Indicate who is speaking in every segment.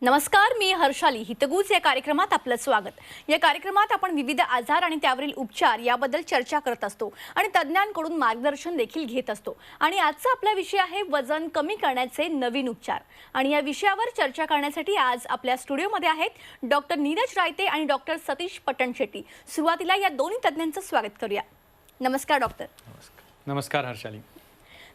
Speaker 1: नमस्कार, मी हर्षाली. हितगुज या कार्यक्रमात आपलं स्वागत. या कार्यक्रमात आपण विविध आजार आणि त्यावरील उपचार याबद्दल चर्चा करत असतो आणि तज्ञांकडून मार्गदर्शन देखील घेत असतो. आणि आजचा आपला विषय आहे वजन कमी करण्याचे नवीन उपचार. आणि या विषयावर चर्चा करण्यासाठी आज आपल्या स्टुडिओमध्ये आहेत डॉक्टर नीरज रायते आणि डॉक्टर सतीश पटणशेट्टी. सुरुवातीला या दोन्ही तज्ञांचं स्वागत करूया. नमस्कार डॉक्टर.
Speaker 2: नमस्कार हर्षाली.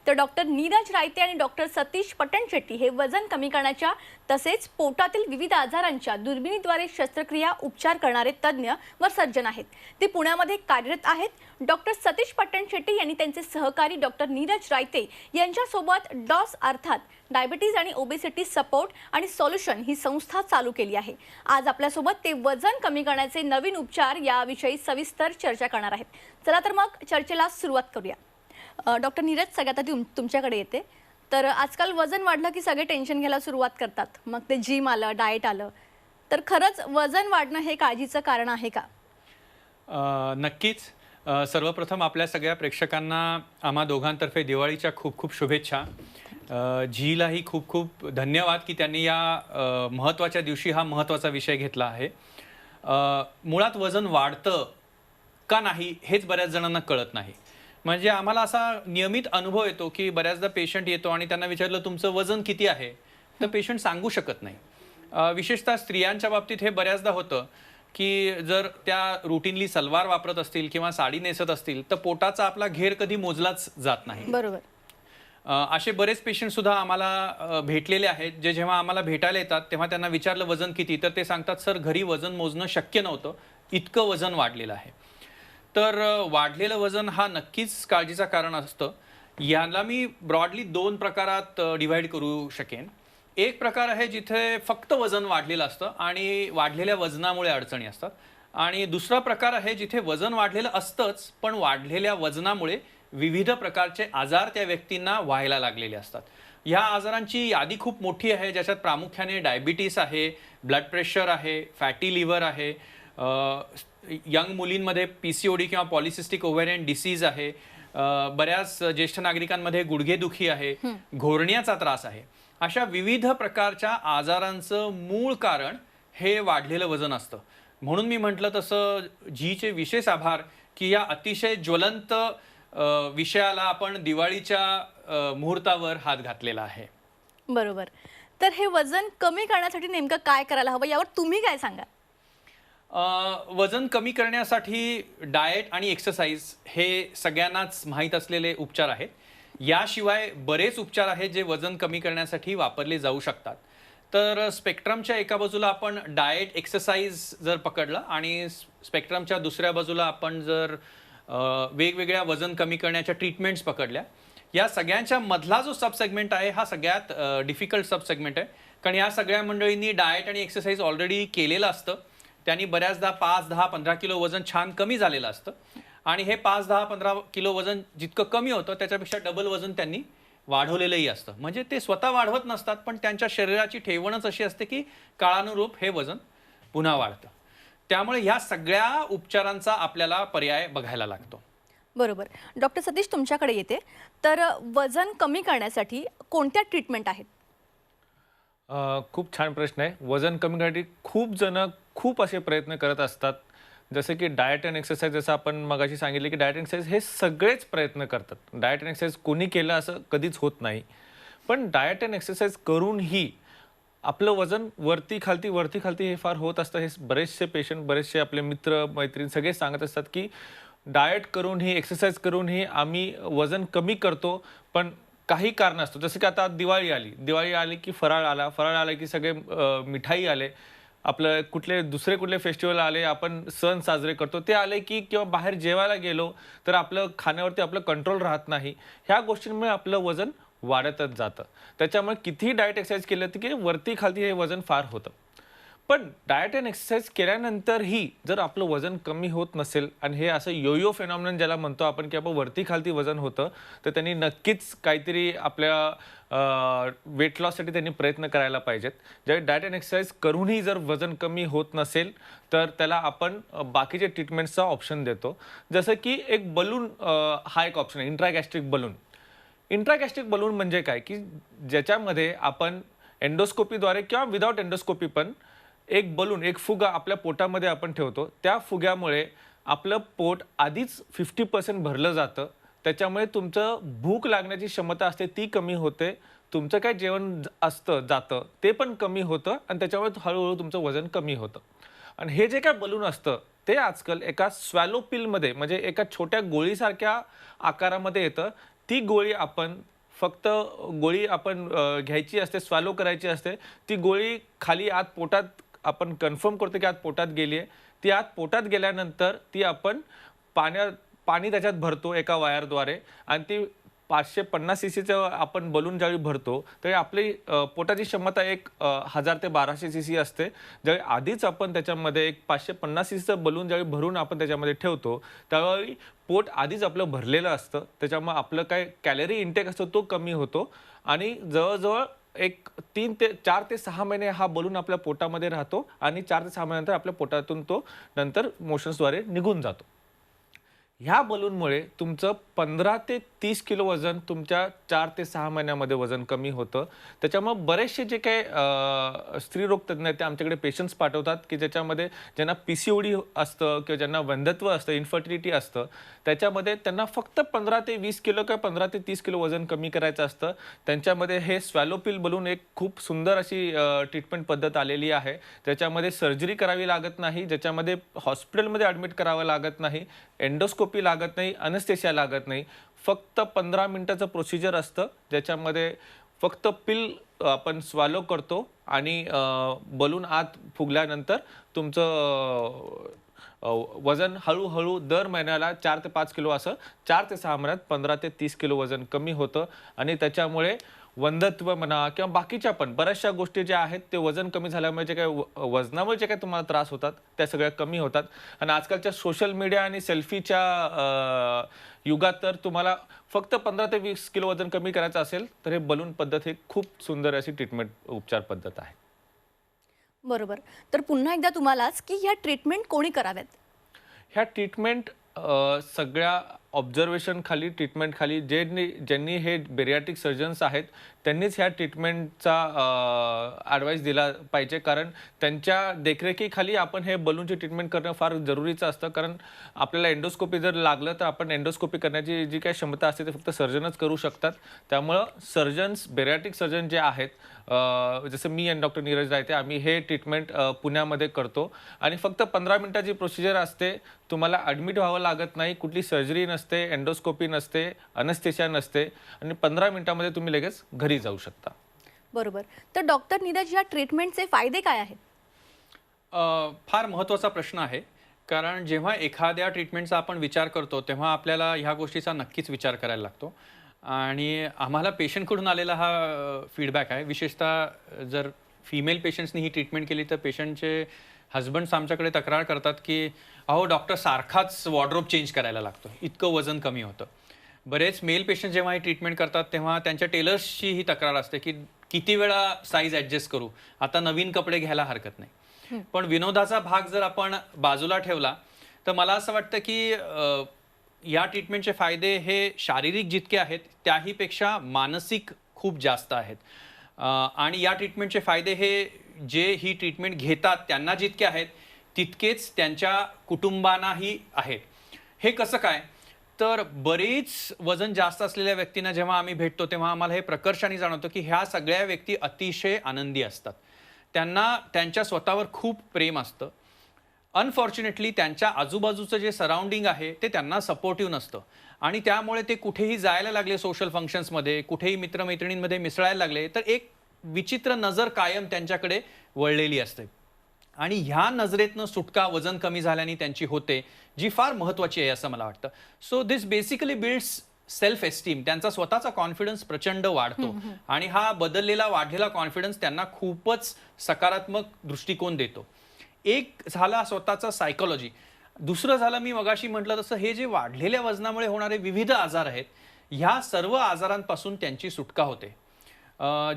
Speaker 1: तर डॉक्टर नीरज रायते आणि डॉक्टर सतीश पटणशेट्टी हे वजन कमी करण्याच्या तसेच पोटातील विविध आजारांच्या दुर्बिणीद्वारे शस्त्रक्रिया उपचार करणारे तज्ञ व सर्जन आहेत. ते पुण्यामध्ये कार्यरत आहेत. डॉक्टर सतीश पटणशेट्टी यांनी त्यांचे सहकारी डॉक्टर नीरज रायते यांच्यासोबत डॉस अर्थात डायबिटीज आणि ओबेसिटी सपोर्ट आणि सोल्युशन ही संस्था चालू केली आहे. आज आपल्यासोबत ते वजन कमी करण्याचे नवीन उपचार याविषयी सविस्तर चर्चा करणार आहेत. चला तर मग चर्चेला सुरुवात करूया. डॉक्टर नीरज, सगळ्यात आधी तुमच्याकडे येते. तर आजकाल वजन वाढलं की सगळे टेन्शन घ्यायला सुरुवात करतात. मग ते जिम आलं, डाएट आलं. तर खरंच वजन वाढणं हे काळजीचं कारण आहे का?
Speaker 2: नक्कीच. सर्वप्रथम आपल्या सगळ्या प्रेक्षकांना आम्हा दोघांतर्फे दिवाळीच्या खूप खूप शुभेच्छा. झीलाही खूप खूप धन्यवाद की त्यांनी या महत्त्वाच्या दिवशी हा महत्त्वाचा विषय घेतला आहे. मुळात वजन वाढतं का नाही हेच बऱ्याच जणांना कळत नाही. म्हणजे आम्हाला असा नियमित अनुभव येतो की बऱ्याचदा पेशंट येतो आणि त्यांना विचारलं तुमचं वजन किती आहे, तर पेशंट सांगू शकत नाही. विशेषतः स्त्रियांच्या बाबतीत हे बऱ्याचदा होतं की जर त्या रुटीनली सलवार वापरत असतील किंवा साडी नेसत असतील तर पोटाचा आपला घेर कधी मोजलाच जात नाही.
Speaker 1: बरोबर.
Speaker 2: असे बरेच पेशंट सुद्धा आम्हाला भेटलेले आहेत, जे जेव्हा आम्हाला भेटायला येतात तेव्हा त्यांना विचारलं वजन किती, तर ते सांगतात सर घरी वजन मोजणं शक्य नव्हतं, इतकं वजन वाढलेलं आहे. तर वाढलेलं वजन हा नक्कीच काळजीचं कारण असतं. याला मी ब्रॉडली दोन प्रकारात डिव्हाइड करू शकेन. एक प्रकार आहे जिथे फक्त वजन वाढलेलं असतं आणि वाढलेल्या वजनामुळे अडचणी असतात. आणि दुसरा प्रकार आहे जिथे वजन वाढलेलं असतंच पण वाढलेल्या वजनामुळे विविध प्रकारचे आजार त्या व्यक्तींना व्हायला लागलेले असतात. ह्या आजारांची यादी खूप मोठी आहे, ज्याच्यात प्रामुख्याने डायबिटीस आहे, ब्लड प्रेशर आहे, फॅटी लिव्हर आहे, यंग मुलींमध्ये PCOD किंवा पॉलिसिस्टिक ओव्हेरियन डिसीज आहे, बऱ्याच ज्येष्ठ नागरिकांमध्ये गुडघेदुखी आहे, घोरण्याचा त्रास आहे. अशा विविध प्रकारच्या आजारांचं मूळ कारण हे वाढलेलं वजन असतं. म्हणून मी म्हटलं तसं जीचे विशेष आभार की या अतिशय ज्वलंत विषयाला आपण दिवाळीच्या मुहूर्तावर हात घातलेला आहे.
Speaker 1: बरोबर. तर हे वजन कमी करण्यासाठी नेमकं काय करायला हवं यावर तुम्ही काय सांगा?
Speaker 2: वजन कमी करण्यासाठी डाएट आणि एक्सरसाइज हे सगळ्यांनाच माहीत असलेले उपचार आहेत. याशिवाय बरेच उपचार आहेत जे वजन कमी करण्यासाठी वापरले जाऊ शकतात. तर स्पेक्ट्रमच्या एका बाजूला आपण डाएट एक्सरसाइज जर पकडलं आणि स्पेक्ट्रमच्या दुसऱ्या बाजूला आपण जर वेगवेगळ्या वजन कमी करण्याच्या ट्रीटमेंट्स पकडल्या, या सगळ्यांच्या मधला जो सब सेगमेंट आहे हा सगळ्यात डिफिकल्ट सब सेगमेंट आहे. कारण या सगळ्या मंडळींनी डाएट आणि एक्सरसाइज ऑलरेडी केलेलं असतं. त्यांनी बऱ्याचदा 5, 10, 15 किलो वजन छान कमी झालेलं असतं आणि हे 5, 10, 15 किलो वजन जितकं कमी होतं त्याच्यापेक्षा डबल वजन त्यांनी वाढवलेलंही असतं. म्हणजे ते स्वतः वाढवत नसतात पण त्यांच्या शरीराची ठेवणच अशी असते की काळानुरूप हे वजन पुन्हा वाढतं. त्यामुळे ह्या सगळ्या उपचारांचा आपल्याला पर्याय बघायला लागतो.
Speaker 1: बरोबर. डॉक्टर सतीश, तुमच्याकडे येते. तर वजन कमी करण्यासाठी कोणत्या ट्रीटमेंट आहेत?
Speaker 3: खूप छान प्रश्न आहे. वजन कमी करण्यासाठी खूप जण खूप असे प्रयत्न करत असतात. जसे की डाएट अँड एक्सरसाइज, जसं आपण मगाशी सांगितले की डाएट अँड एक्सरसाइज हे सगळेच प्रयत्न करतात. डाएट अँड एक्सरसाइज कोणी केलं असं कधीच होत नाही. पण डाएट अँड एक्सरसाइज करूनही आपलं वजन वरती खालती हे फार होत असतं. हे बरेचसे पेशंट, बरेचसे आपले मित्र मैत्रीण सगळे सांगत असतात की डाएट करूनही, एक्सरसाइज करूनही आम्ही वजन कमी करतो, पण काही कारण असतो. जसं की आता दिवाळी आली की फराळ आला की सगळे मिठाई आले, आपलं दुसरे कुठले फेस्टिवल आले, आपण सण साजरे करतो ते आले की, किंवा बाहेर जेवायला गेलो तर आपलं खाण्यावरती आपलं कंट्रोल राहत नाही. ह्या गोष्टींमुळे आपलं वजन वाढतच जातं. त्याच्यामुळे कितीही डाएट एक्सरसाइज केलं तर की वरती खालती हे वजन फार होतं. पण डाएट अँड एक्सरसाइज केल्यानंतरही जर आपलं वजन कमी होत नसेल आणि हे असं योयो फेनॉमिनन ज्याला म्हणतो आपण की आपण वरती खालती वजन होतं, तर त्यांनी नक्कीच काहीतरी आपल्या वेट लॉससाठी त्यांनी प्रयत्न करायला पाहिजेत. ज्यावेळी डाएट अँड एक्सरसाइज करूनही जर वजन कमी होत नसेल तर त्याला आपण बाकीचे ट्रीटमेंट्सचा ऑप्शन देतो. जसं की एक बलून हा एक ऑप्शन आहे, इंट्रागॅस्ट्रिक बलून. इंट्रागॅस्ट्रिक बलून म्हणजे काय की ज्याच्यामध्ये आपण एंडोस्कोपीद्वारे किंवा विदाउट एंडोस्कोपी पण एक बलून, एक फुगा आपल्या पोटामध्ये आपण ठेवतो. त्या फुग्यामुळे आपलं पोट आधीच 50% भरलं जातं. त्याच्यामुळे तुमचं भूक लागण्याची क्षमता असते ती कमी होते. तुमचं काय जेवण जातं ते पण कमी होतं आणि त्याच्यामुळे हळूहळू तुमचं वजन कमी होतं. आणि हे जे काय बलून असतं ते आजकाल एका स्वॅलो पिलमध्ये, म्हणजे एका छोट्या गोळीसारख्या आकारामध्ये येतं. ती गोळी आपण फक्त घ्यायची असते, स्वॅलो करायची असते. ती गोळी खाली आत पोटात आपण कन्फर्म करतो की आत पोटात गेली आहे. ती आत पोटात गेल्यानंतर ती आपण पाणी त्याच्यात भरतो एका वायरद्वारे आणि ती 550 सीसीचं आपण बलून ज्यावेळी भरतो त्यावेळी आपली पोटाची क्षमता 1000 ते 1200 सीसी असते. ज्यावेळी आधीच आपण त्याच्यामध्ये एक 550 सीसीचं बलून ज्यावेळी भरून आपण त्याच्यामध्ये ठेवतो त्यावेळी पोट आधीच आपलं भरलेलं असतं. त्याच्यामुळे आपलं काय कॅलरी इंटेक असतो तो कमी होतो आणि जवळजवळ 4 ते 6 महिने हा बलून आपल्या पोटामध्ये राहतो आणि 4 ते 6 महिन्यानंतर आपल्या पोटातून तो नंतर मोशन्सद्वारे निघून जातो. ह्या बलूनमुळे तुमचं 15 ते 30 किलो वजन तुमच्या 4 ते 6 महिन्यामध्ये वजन कमी होतं. त्याच्यामुळे बरेचसे जे काही स्त्रीरोग तज्ज्ञ आहेत ते आमच्याकडे पेशंट्स पाठवतात की ज्याच्यामध्ये ज्यांना PCOD असतं किंवा ज्यांना वंध्यत्व असतं, इन्फर्टिलिटी असतं, त्याच्यामध्ये त्यांना फक्त 15 ते 20 किलो किंवा 15 ते 30 किलो वजन कमी करायचं असतं. त्यांच्यामध्ये हे स्वॅलो पिल बलून एक खूप सुंदर अशी ट्रीटमेंट पद्धत आलेली आहे. ज्याच्यामध्ये सर्जरी करावी लागत नाही, ज्याच्यामध्ये हॉस्पिटलमध्ये ॲडमिट करावं लागत नाही, एंडोस्कोपी लागत नाही, अनेस्थेशिया लागत नाही. फक्त 15 मिनिटाचं प्रोसिजर असतं ज्याच्यामध्ये फक्त पिल आपण स्वॅलो करतो आणि बलून आत फुगल्यानंतर तुमचं वजन हळूहळू दर महिन्याला 4 ते 5 किलो असं 4 ते 6 महिन्यात 15 ते 30 किलो वजन कमी होतं आणि त्याच्यामुळे वंध्यत्व म्हणा किंवा बाकीच्या पण बऱ्याचशा गोष्टी ज्या आहेत ते वजन कमी झाल्यामुळे जे काही वजनामुळे जे काही तुम्हाला त्रास होतात त्या सगळ्या कमी होतात. आणि आजकालच्या सोशल मीडिया आणि सेल्फीच्या युगात तर तुम्हाला फक्त 15 ते 20 किलो वजन कमी करायचं असेल तर हे बलून पद्धत ही खूप सुंदर अशी ट्रीटमेंट उपचार पद्धत आहे.
Speaker 1: बरोबर. तर पुन्हा एकदा तुम्हालाच की ह्या ट्रीटमेंट कोणी कराव्यात?
Speaker 3: ह्या ट्रीटमेंट सगळ्या ऑब्झर्वेशन खाली, ट्रीटमेंट खाली ज्यांनी हे बेरियाट्रिक सर्जन्स आहेत त्यांनीच ह्या ट्रीटमेंटचा ॲडवाईस दिला पाहिजे. कारण त्यांच्या देखरेखीखाली आपण हे बलूनची ट्रीटमेंट करणं फार जरुरीचं असतं. कारण आपल्याला एंडोस्कोपी जर लागलं तर आपण एंडोस्कोपी करण्याची जी काही क्षमता असते ते फक्त सर्जनच करू शकतात. त्यामुळं बेरियाट्रिक सर्जन जे आहेत, जसं मी आणि डॉक्टर नीरज रायते, आम्ही हे ट्रीटमेंट पुण्यामध्ये करतो आणि फक्त 15 मिनिटाची प्रोसिजर असते. तुम्हाला ॲडमिट व्हावं लागत नाही, कुठली सर्जरी नसते, एंडोस्कोपी नसते, अनेस्थेशिया नसते आणि 15 मिनिटामध्ये तुम्ही लगेच घरी जाऊ शकता.
Speaker 1: बरोबर. तर डॉक्टर नीरज, या ट्रीटमेंटचे फायदे काय आहेत?
Speaker 2: फार महत्त्वाचा प्रश्न आहे. कारण जेव्हा एखाद्या ट्रीटमेंटचा आपण विचार करतो तेव्हा आपल्याला ह्या गोष्टीचा नक्कीच विचार करायला लागतो. आणि आम्हाला पेशंटकडून आलेला हा फीडबॅक आहे. विशेषतः जर फिमेल पेशंट्सनी ही ट्रीटमेंट केली तर पेशंटचे हजबंड्स आमच्याकडे तक्रार करतात की अहो डॉक्टर सारखाच वॉर्डरोब चेंज करायला लागतो, इतकं वजन कमी होतं. बरेच मेल पेशंट जेव्हा ही ट्रीटमेंट करतात तेव्हा त्यांच्या टेलर्सची ही तक्रार असते की किती वेळा साईज ॲडजस्ट करू, आता नवीन कपडे घ्यायला हरकत नाही. पण विनोदाचा भाग जर आपण बाजूला ठेवला तर मला असं वाटतं की या ट्रीटमेंटचे फायदे हे शारीरिक जितके आहेत त्याहीपेक्षा मानसिक खूप जास्त आहेत. आणि या ट्रीटमेंटचे फायदे हे जे ही ट्रीटमेंट घेतात त्यांना जितके आहेत तितकेच त्यांच्या कुटुंबांनाही आहेत. हे कसं काय? तर बरीच वजन जास्त असलेल्या व्यक्तींना जेव्हा आम्ही भेटतो तेव्हा आम्हाला हे प्रकर्षाने जाणवतं की ह्या सगळ्या व्यक्ती अतिशय आनंदी असतात. त्यांना त्यांच्या स्वतःवर खूप प्रेम असतं. अनफॉर्च्युनेटली त्यांच्या आजूबाजूचं जे सराउंडिंग आहे ते त्यांना सपोर्टिव्ह नसतं आणि त्यामुळे ते कुठेही जायला लागले, सोशल फंक्शन्समध्ये, कुठेही मित्रमैत्रिणींमध्ये मिसळायला लागले तर एक विचित्र नजर कायम त्यांच्याकडे वळलेली असते. आणि ह्या नजरेतनं सुटका वजन कमी झाल्याने त्यांची होते, जी फार महत्त्वाची आहे असं मला वाटतं. So this basically builds self esteem. त्यांचा स्वतःचा कॉन्फिडन्स प्रचंड वाढतो आणि हा वाढलेला कॉन्फिडन्स त्यांना खूपच सकारात्मक दृष्टिकोन देतो. एक झाला स्वतःचा सायकोलॉजी. दुसरं झालं मी मगाशी म्हटलं तसं हे जे वाढलेल्या वजनामुळे होणारे विविध आजार आहेत ह्या सर्व आजारांपासून त्यांची सुटका होते.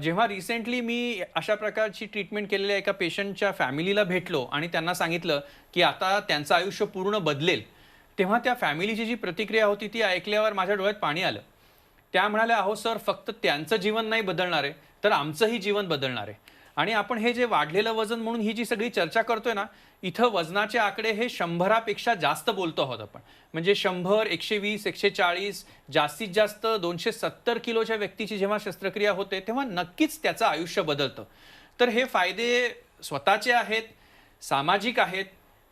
Speaker 2: जेव्हा रिसेंटली मी अशा प्रकारची ट्रीटमेंट केलेल्या एका पेशंटच्या फॅमिलीला भेटलो आणि त्यांना सांगितलं की आता त्यांचं आयुष्य पूर्ण बदलेल, तेव्हा त्या फॅमिलीची जी प्रतिक्रिया होती ती ऐकल्यावर माझ्या डोळ्यात पाणी आलं. त्या म्हणाल्या, अहो सर, फक्त त्यांचं जीवन नाही बदलणार आहे तर आमचंही जीवन बदलणार आहे. आणि आपण हे जे वाढलेलं वजन म्हणून ही जी सगळी चर्चा करतोय ना, इथं वजनाचे आकडे हे 100पेक्षा जास्त बोलतो आहोत आपण. म्हणजे 100, 120, 140, जास्तीत जास्त 270 किलोच्या व्यक्तीची जेव्हा शस्त्रक्रिया होते तेव्हा नक्कीच त्याचं आयुष्य बदलतं. तर हे फायदे स्वतःचे आहेत, सामाजिक आहेत,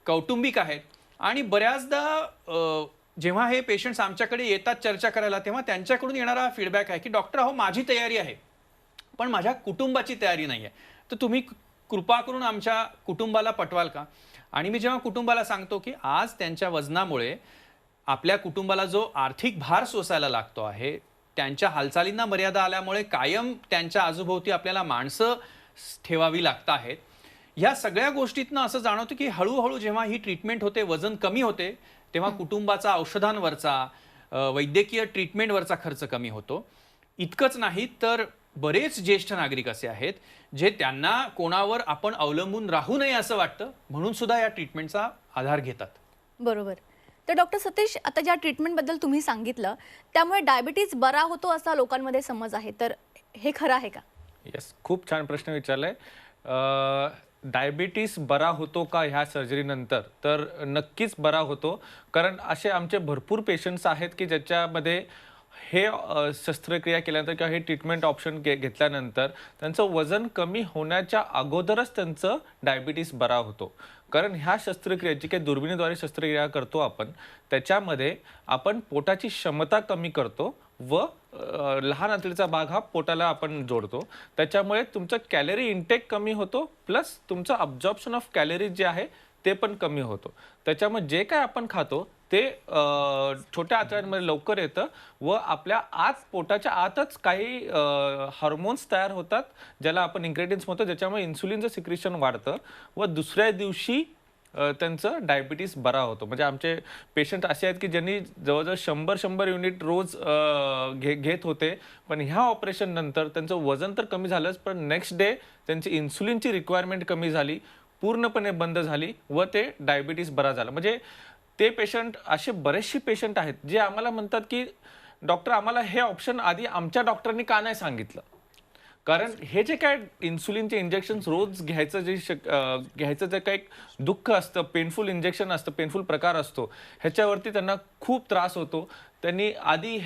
Speaker 2: कौटुंबिक आहेत आणि बऱ्याचदा जेव्हा हे पेशंट्स आमच्याकडे येतात चर्चा करायला तेव्हा त्यांच्याकडून येणारा फीडबॅक आहे की डॉक्टर अहो माझी तयारी आहे पण माझ्या कुटुंबाची तयारी नाही आहे, तर तुम्ही कृपा करून आमच्या कुटुंबाला पटवाल का? आणि मी जेव्हा कुटुंबाला सांगतो की आज त्यांच्या वजनामुळे आपल्या कुटुंबाला जो आर्थिक भार सोसायला लागतो आहे, त्यांच्या हालचालींना मर्यादा आल्यामुळे कायम त्यांच्या आजूभोवती आपल्याला माणसं ठेवावी लागत आहेत, ह्या सगळ्या गोष्टीतनं असं जाणवतं की हळूहळू जेव्हा ही ट्रीटमेंट होते, वजन कमी होते, तेव्हा कुटुंबाचा औषधांवरचा वैद्यकीय ट्रीटमेंटवरचा खर्च कमी होतो. इतकंच नाही तर बरेच ज्येष्ठ नागरिक असे आहेत जे त्यांना कोणावर आपण अवलंबून राहू नये असं वाटतं म्हणून सुद्धा या ट्रीटमेंटचा आधार घेतात.
Speaker 1: बरोबर. तर डॉक्टर सतीश, आता ज्या ट्रीटमेंटबद्दल तुम्ही सांगितलं त्यामुळे डायबिटीज बरा होतो असा लोकांमध्ये समज आहे, तर हे खरं आहे का?
Speaker 3: येस, खूप छान प्रश्न विचारलाय. डायबिटीस बरा होतो का ह्या सर्जरीनंतर? तर नक्कीच बरा होतो, कारण असे आमचे भरपूर पेशंट्स आहेत की ज्याच्यामध्ये हे शस्त्रक्रिया केल्यानंतर किंवा हे ट्रीटमेंट ऑप्शन घेतल्यानंतर त्यांचं वजन कमी होण्याच्या अगोदरच त्यांचं डायबिटीस बरा होतो. कारण ह्या शस्त्रक्रिया जी काही दुर्बिणीद्वारे शस्त्रक्रिया करतो आपण, त्याच्यामध्ये आपण पोटाची क्षमता कमी करतो व लहान आतडीचा भाग हा पोटाला आपण जोडतो. त्याच्यामुळे तुमचं कॅलरी इंटेक कमी होतो, प्लस तुमचं अब्झॉर्प्शन ऑफ कॅलरीज जे आहे ते पण कमी होतो. त्याच्यामुळे जे काय आपण खातो ते छोट्या आतड्यांमध्ये लवकर येतं व आपल्या आत पोटाच्या आतच काही हार्मोन्स तयार होतात ज्याला आपण इन्ग्रेडियंट्स म्हणतो, ज्याच्यामुळे इन्सुलिनचं सिक्रेशन वाढतं व दुसऱ्या दिवशी त्यांचं डायबिटीस बरा होतो. म्हणजे आमचे पेशंट असे आहेत की ज्यांनी जवळजवळ 100 युनिट रोज घेत होते, पण ह्या ऑपरेशन नंतर त्यांचं वजन तर कमी झालंच, पण नेक्स्ट डे त्यांची इन्सुलिनची रिक्वायरमेंट कमी झाली, पूर्णपणे बंद झाली व ते डायबिटीस बरा झाला. म्हणजे ते पेशंट असे बरेचसे पेशंट आहेत जे आम्हाला म्हणतात की डॉक्टर आम्हाला हे ऑप्शन आधी आमच्या डॉक्टरांनी का नाही सांगितलं. कारण हे जे काय इन्सुलिनचे इंजेक्शन रोज घ्यायचं घ्यायचं जे काही दुःख असतं, पेनफुल इंजेक्शन असतं, पेनफुल प्रकार असतो, ह्याच्यावरती त्यांना खूप त्रास होतो. त्यांनी आधी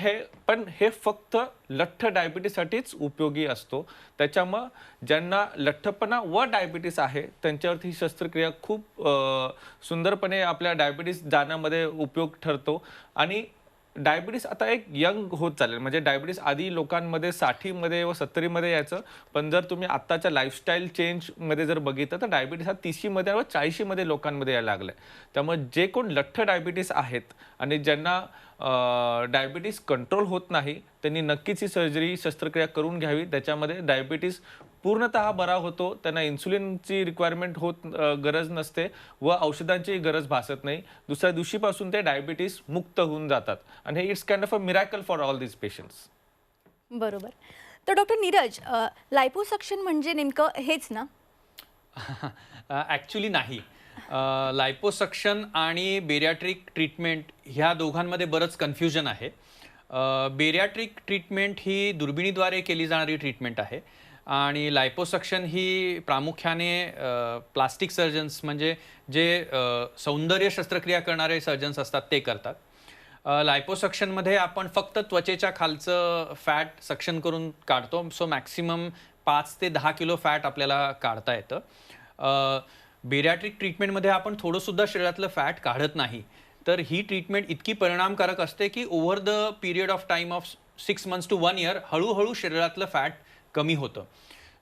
Speaker 3: पण हे फक्त लठ्ठ डायबिटीससाठीच उपयोगी असतो. त्याच्यामुळं ज्यांना लठ्ठपणा व डायबिटीस आहे त्यांच्यावरती ही शस्त्रक्रिया खूप सुंदरपणे आपल्या डायबिटीस जाण्यामध्ये उपयोग ठरतो. आणि डायबिटीस आता एक यंग होत चालेल. म्हणजे डायबिटीस आधी लोकांमध्ये 60मध्ये व 70मध्ये यायचं, पण जर तुम्ही आत्ताच्या लाईफस्टाईल चेंजमध्ये जर बघितलं तर डायबिटीस हा 30मध्ये व 40मध्ये लोकांमध्ये यायला लागलाय. त्यामुळे जे कोण लठ्ठ डायबिटीस आहेत आणि ज्यांना डायबिटीस कंट्रोल होत नाही त्यांनी नक्कीच ही शस्त्रक्रिया करून घ्यावी. त्याच्यामध्ये डायबिटीस पूर्णतः बरा होतो, त्यांना इन्सुलिनची रिक्वायरमेंट गरज नसते व औषधांची गरज भासत नाही. दुसऱ्या दिवशीपासून ते डायबिटीस मुक्त होऊन जातात आणि हे it's kind of a miracle for all these patients.
Speaker 1: बरोबर. तर डॉक्टर नीरज, लायपोसक्शन म्हणजे नेमकं हेच ना?
Speaker 2: ॲक्च्युली नाही. लायपोसक्शन आणि बेरियाट्रिक ट्रीटमेंट ह्या दोघांमध्ये बरंच कन्फ्युजन आहे. बेरियाट्रिक ट्रीटमेंट ही दुर्बिणीद्वारे केली जाणारी ट्रीटमेंट आहे आणि लायपोसक्शन ही प्रामुख्याने प्लास्टिक सर्जन्स म्हणजे जे सौंदर्य शस्त्रक्रिया करणारे सर्जन्स असतात ते करतात. लायपोसक्शनमध्ये आपण फक्त त्वचेच्या खालचं फॅट सक्शन करून काढतो. सो मॅक्सिमम 5 ते 10 किलो फॅट आपल्याला काढता येतं. बेरियाट्रिक ट्रीटमेंटमध्ये आपण थोडंसुद्धा शरीरातलं फॅट काढत नाही. तर ही ट्रीटमेंट इतकी परिणामकारक असते की over the period of time of 6 months to 1 year हळूहळू शरीरातलं फॅट कमी होतं.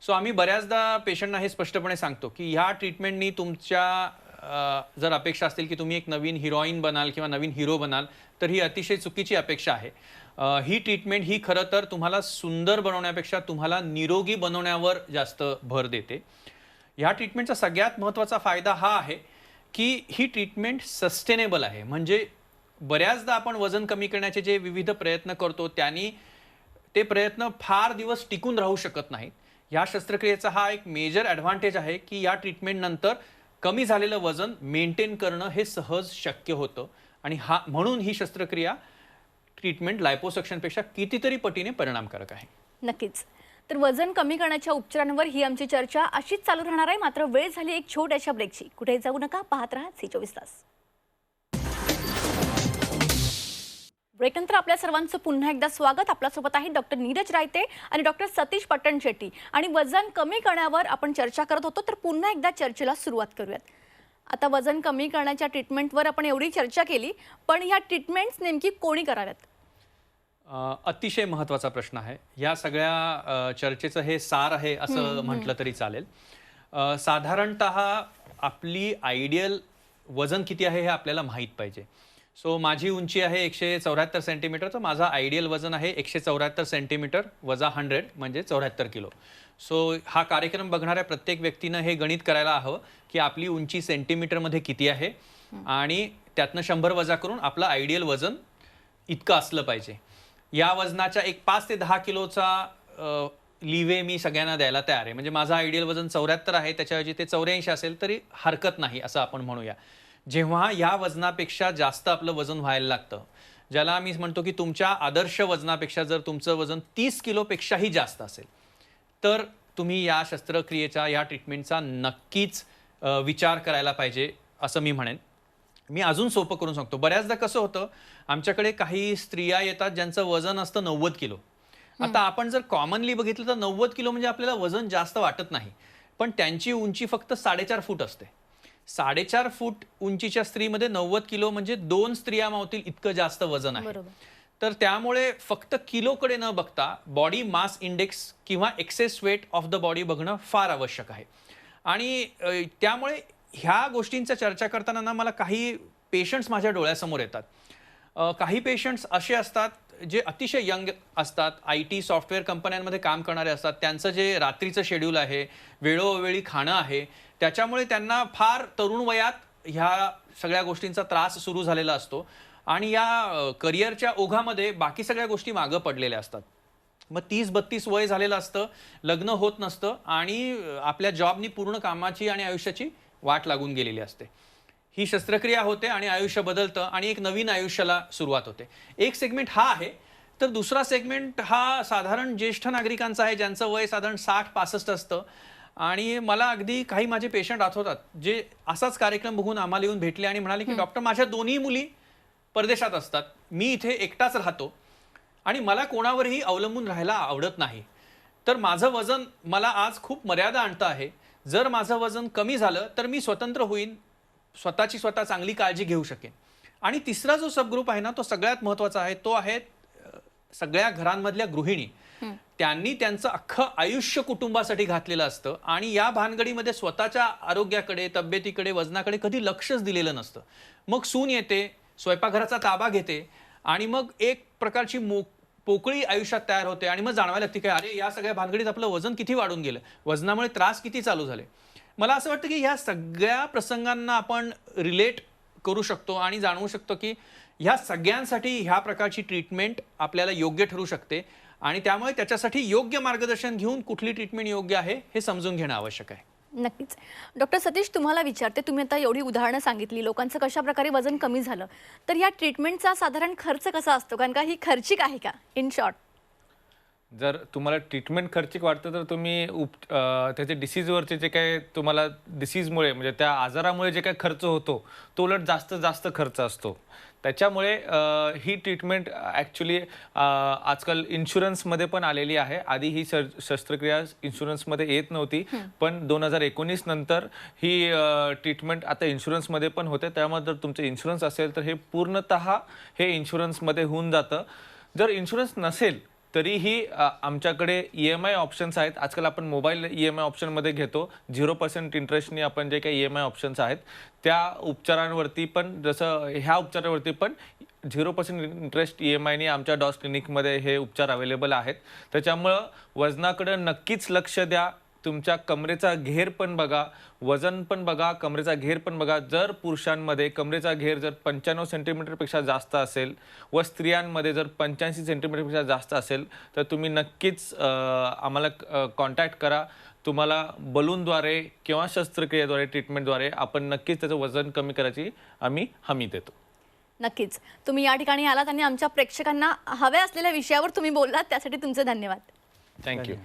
Speaker 2: सो आम्ही बऱ्याचदा पेशंटना हे स्पष्टपणे सांगतो की ह्या ट्रीटमेंटनी तुमच्या जर अपेक्षा असतील की तुम्ही एक नवीन हिरोईन बनाल किंवा नवीन हिरो बनाल तर ही अतिशय चुकीची अपेक्षा आहे. ही ट्रीटमेंट ही खरं तर तुम्हाला सुंदर बनवण्यापेक्षा तुम्हाला निरोगी बनवण्यावर जास्त भर देते. ह्या ट्रीटमेंटचा सगळ्यात महत्त्वाचा फायदा हा आहे की ही ट्रीटमेंट सस्टेनेबल आहे. म्हणजे बऱ्याचदा आपण वजन कमी करण्याचे जे विविध प्रयत्न करतो त्यांनी ते प्रयत्न फार दिवस टिकून राहू शकत नाहीत. या शस्त्रक्रियेचा हा एक मेजर ॲडव्हान्टेज आहे की या ट्रीटमेंटनंतर कमी झालेलं वजन मेंटेन करणं हे सहज शक्य होतं आणि म्हणून ही शस्त्रक्रिया ट्रीटमेंट लायपोसक्शनपेक्षा कितीतरी पटीने परिणामकारक आहे.
Speaker 1: नक्कीच. तर वजन कमी करण्याच्या उपचारांवर ही आमची चर्चा अशीच चालू राहणार आहे. मात्र वेळ झाली एक छोट्याशा ब्रेकची. कुठेही जाऊ नका, पाहत राहा झी 24 तास. ब्रेकनंतर आपल्या सर्वांचं पुन्हा एकदा स्वागत. आपल्यासोबत आहे डॉक्टर नीरज रायते आणि डॉक्टर सतीश पट्टणशेट्टी. आणि वजन कमी करण्यावर आपण चर्चा करत होतो, तर पुन्हा एकदा चर्चेला सुरुवात करूयात. आता वजन कमी करण्याच्या ट्रीटमेंटवर आपण एवढी चर्चा केली, पण ह्या ट्रीटमेंट्स नेमकी कोणी कराव्यात?
Speaker 2: अतिशय महत्त्वाचा प्रश्न आहे. या सगळ्या चर्चेचं हे सार आहे असं म्हटलं तरी चालेल. साधारणतः आपली आयडियल वजन किती आहे हे आपल्याला माहीत पाहिजे. सो माझी उंची आहे 174 सेंटीमीटर, तर माझा आयडियल वजन आहे 174 सेंटीमीटर वजा 100 म्हणजे 74 किलो. सो हा कार्यक्रम बघणाऱ्या प्रत्येक व्यक्तीनं हे गणित करायला हवं की आपली उंची सेंटीमीटरमध्ये किती आहे आणि त्यातनं 100 वजा करून आपलं आयडियल वजन इतकं असलं पाहिजे. या वजनाच्या एक 5 ते 10 किलोचा लिवे मी सगळ्यांना द्यायला तयार आहे. म्हणजे माझं आयडियल वजन 74 आहे, त्याच्याऐवजी ते 84 असेल तरी हरकत नाही असं आपण म्हणूया. जेव्हा या वजनापेक्षा जास्त आपलं वजन व्हायला लागतं, ज्याला आम्ही म्हणतो की तुमच्या आदर्श वजनापेक्षा जर तुमचं वजन 30 किलोपेक्षाही जास्त असेल, तर तुम्ही या शस्त्रक्रियेचा, या ट्रीटमेंटचा नक्कीच विचार करायला पाहिजे असं मी म्हणेन. मी अजून सोपं करून सांगतो. बऱ्याचदा कसं होतं, आमच्याकडे काही स्त्रिया येतात ज्यांचं वजन असतं 90 किलो. आता आपण जर कॉमनली बघितलं तर 90 किलो म्हणजे आपल्याला वजन जास्त वाटत नाही, पण त्यांची उंची फक्त 4.5 फूट असते. 4.5 फूट उंचीच्या स्त्रीमध्ये 90 किलो म्हणजे 2 स्त्रिया मावतील इतकं जास्त वजन आहे. तर त्यामुळे फक्त किलोकडे न बघता बॉडी मास इंडेक्स किंवा excess weight of the body बघणं फार आवश्यक आहे. आणि त्यामुळे ह्या गोष्टींचा चर्चा करताना ना मला काही पेशंट्स माझ्या डोळ्यासमोर येतात. काही पेशंट्स असे असतात जे अतिशय यंग असतात, IT सॉफ्टवेअर कंपन्यांमध्ये काम करणारे असतात. त्यांचं जे रात्रीचं शेड्यूल आहे, वेळोवेळी खाणं आहे, त्याच्यामुळे त्यांना फार तरुण वयात ह्या सगळ्या गोष्टींचा त्रास सुरू झालेला असतो आणि या करिअरच्या ओघामध्ये बाकी सगळ्या गोष्टी मागं पडलेल्या असतात. मग 30-32 वय झालेलं असतं, लग्न होत नसतं आणि आपल्या जॉबनी पूर्ण कामाची आणि आयुष्याची वाट लागून गेलेली असते. ही शस्त्रक्रिया होते आणि आयुष्य बदलतं आणि एक नवीन आयुष्याला सुरुवात होते. एक सेगमेंट हा आहे. तर दुसरा सेगमेंट हा साधारण ज्येष्ठ नागरिकांचा आहे, ज्यांचं वय साधारण 60-65 असतं. आणि मला अगदी काही माझे पेशंट आठवतात जे असाच कार्यक्रम बघून आम्हाला येऊन भेटले आणि म्हणाले की डॉक्टर, माझ्या दोन्ही मुली परदेशात असतात, मी इथे एकटाच राहतो आणि मला कोणावरही अवलंबून राहायला आवडत नाही. तर माझं वजन मला आज खूप मर्यादा आणतं आहे. जर माझं वजन कमी झालं तर मी स्वतंत्र होईन, स्वतःची स्वतः चांगली काळजी घेऊ शकेन. आणि तिसरा जो सबग्रुप आहे ना, तो सगळ्यात महत्त्वाचा आहे. तो आहे सगळ्या घरांमधल्या गृहिणी. त्यांनी त्यांचं अख्खं आयुष्य कुटुंबासाठी घातलेलं असतं आणि या भानगडीमध्ये स्वतःच्या आरोग्याकडे, तब्येतीकडे, वजनाकडे कधी लक्षच दिलेलं नसतं. मग सून येते, स्वयंपाकघराचा ताबा घेते आणि मग एक प्रकारची पोकळी आयुष्यात तयार होते आणि मग जाणवायला लागते की अरे, या सगळ्या भानगडीत आपलं वजन किती वाढून गेलं, वजनामुळे त्रास किती चालू झाले. मला असं वाटतं की ह्या सगळ्या प्रसंगांना आपण रिलेट करू शकतो आणि जाणवू शकतो की ह्या सगळ्यांसाठी ह्या प्रकारची ट्रीटमेंट आपल्याला योग्य ठरू शकते आणि त्यामुळे त्याच्यासाठी योग्य मार्गदर्शन घेऊन कुठली ट्रीटमेंट योग्य आहे हे समजून घेणं आवश्यक आहे.
Speaker 1: नक्कीच. डॉक्टर सतीश, तुम्हाला विचारते, तुम्ही आता एवढी उदाहरणं सांगितली, लोकांचं कशा प्रकारे वजन कमी झालं, तर या ट्रीटमेंटचा साधारण खर्च कसा असतो? कारण का ही खर्चिक आहे का? इन शॉर्ट,
Speaker 3: जर तुम्हाला ट्रीटमेंट खर्चिक वाटतं तर तुम्ही त्याचे डिसीजवरचे जे काय तुम्हाला डिसीजमुळे म्हणजे त्या आजारामुळे जे काय खर्च होतो तो उलट जास्त खर्च असतो. त्याच्यामुळे ही ट्रीटमेंट ॲक्च्युली आजकाल इन्शुरन्समध्ये पण आलेली आहे. आधी ही शस्त्रक्रिया इन्शुरन्समध्ये येत नव्हती, पण 2019 नंतर ही ट्रीटमेंट आता इन्शुरन्समध्ये पण होते. त्यामुळे जर तुमचं इन्शुरन्स असेल तर हे पूर्णतः हे इन्शुरन्समध्ये होऊन जातं. जर इन्शुरन्स नसेल तरीही आमच्याकडे EMI ऑप्शन्स आहेत. आजकाल आपण मोबाईल EMI ऑप्शनमध्ये घेतो. 0% इंटरेस्टनी आपण जे काही EMI ऑप्शन्स आहेत त्या उपचारांवरती पण, जसं ह्या उपचारावरती पण 0% इंटरेस्ट EMIनी आमच्या डॉस क्लिनिकमध्ये हे उपचार अवेलेबल आहेत. त्याच्यामुळं वजनाकडं नक्कीच लक्ष द्या. तुमच्या कमरेचा घेर पण बघा, वजन पण बघा, कमरेचा घेर पण बघा. जर पुरुषांमध्ये कमरेचा घेर जर 95 सेंटीमीटरपेक्षा जास्त असेल व स्त्रियांमध्ये जर 85 सेंटीमीटरपेक्षा जास्त असेल तर तुम्ही नक्कीच आम्हाला कॉन्टॅक्ट करा. तुम्हाला बलूनद्वारे किंवा शस्त्रक्रियेद्वारे, ट्रीटमेंटद्वारे आपण नक्कीच त्याचं वजन कमी करायची आम्ही हमी देतो.
Speaker 1: नक्कीच. तुम्ही या ठिकाणी आलात आणि आमच्या प्रेक्षकांना हव्या असलेल्या विषयावर तुम्ही बोललात, त्यासाठी तुमचे धन्यवाद.
Speaker 3: थँक्यू.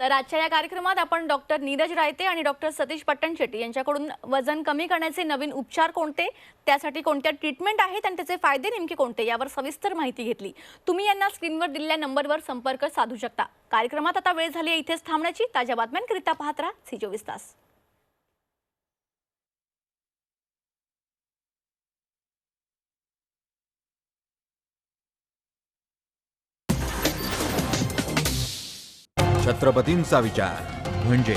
Speaker 1: तर आजच्या या कार्यक्रमात आपण डॉक्टर नीरज रायते आणि डॉक्टर सतीश पट्टणशेट्टी यांच्याकडून वजन कमी करण्याचे नवीन उपचार कोणते, त्यासाठी कोणत्या ट्रीटमेंट आहेत आणि त्याचे फायदे नेमके कोणते यावर सविस्तर माहिती घेतली. तुम्ही यांना स्क्रीनवर दिलेल्या नंबरवर संपर्क साधू शकता. कार्यक्रमात आता वेळ झाली आहे इथेच थांबण्याची. ताज्या बातम्यांकरिता पाहत राहा C24 तास.
Speaker 4: छत्रपतींचा विचार म्हणजे